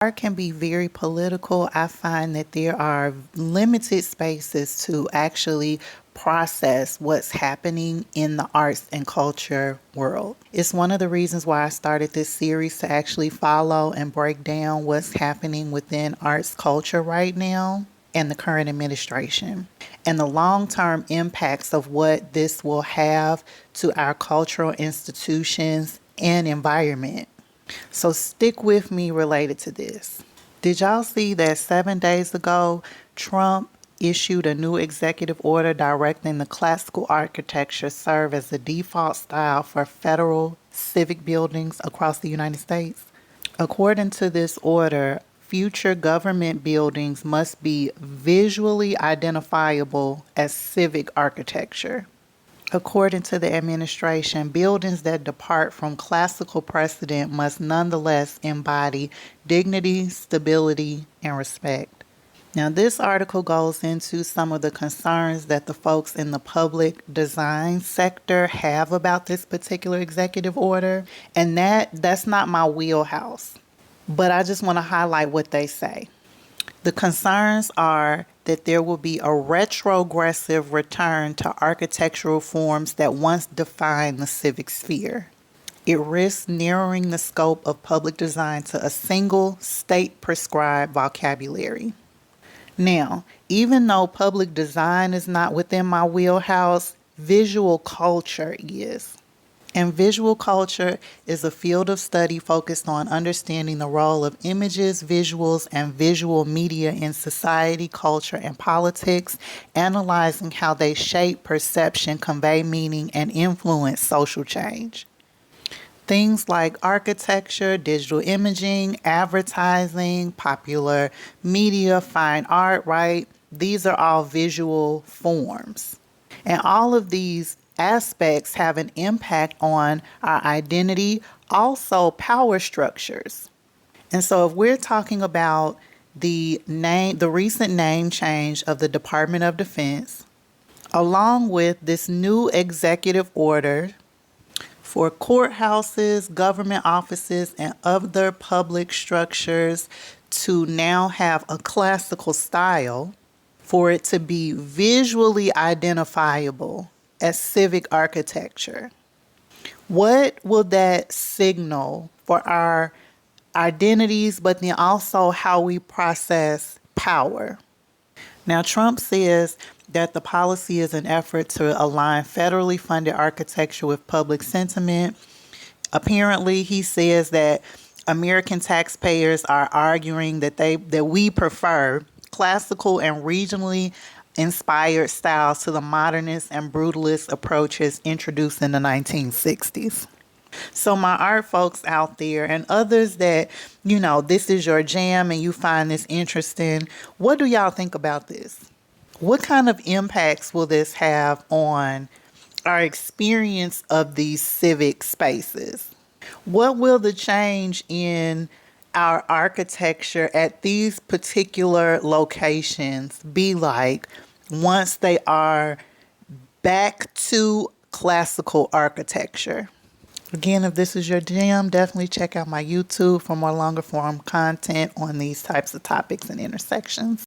Art can be very political. I find that there are limited spaces to actually process what's happening in the arts and culture world. It's one of the reasons why I started this series, to actually follow and break down what's happening within arts culture right now and the current administration, and the long-term impacts of what this will have to our cultural institutions and environment. So stick with me related to this. Did y'all see that 7 days ago, Trump issued a new executive order directing the classical architecture serve as the default style for federal civic buildings across the United States? According to this order, future government buildings must be visually identifiable as civic architecture. According to the administration, buildings that depart from classical precedent must nonetheless embody dignity, stability, and respect. Now, this article goes into some of the concerns that the folks in the public design sector have about this particular executive order, and that's not my wheelhouse, but I just want to highlight what they say. The concerns are that there will be a retrogressive return to architectural forms that once defined the civic sphere. It risks narrowing the scope of public design to a single state-prescribed vocabulary. Now, even though public design is not within my wheelhouse, visual culture is. And visual culture is a field of study focused on understanding the role of images, visuals, and visual media in society, culture, and politics, analyzing how they shape perception, convey meaning, and influence social change. Things like architecture, digital imaging, advertising, popular media, fine art, right? These are all visual forms. And all of these aspects have an impact on our identity, also power structures. And so if we're talking about the recent name change of the Department of Defense, along with this new executive order for courthouses, government offices, and other public structures to now have a classical style, for it to be visually identifiable as civic architecture. What will that signal for our identities, but then also how we process power? Now, Trump says that the policy is an effort to align federally funded architecture with public sentiment. Apparently, he says that American taxpayers are arguing that we prefer classical and regionally inspired styles to the modernist and brutalist approaches introduced in the 1960s. So my art folks out there and others that, this is your jam and you find this interesting, what do y'all think about this? What kind of impacts will this have on our experience of these civic spaces? What will the change in our architecture at these particular locations be like once they are back to classical architecture? Again, if this is your jam, definitely check out my YouTube for more longer form content on these types of topics and intersections.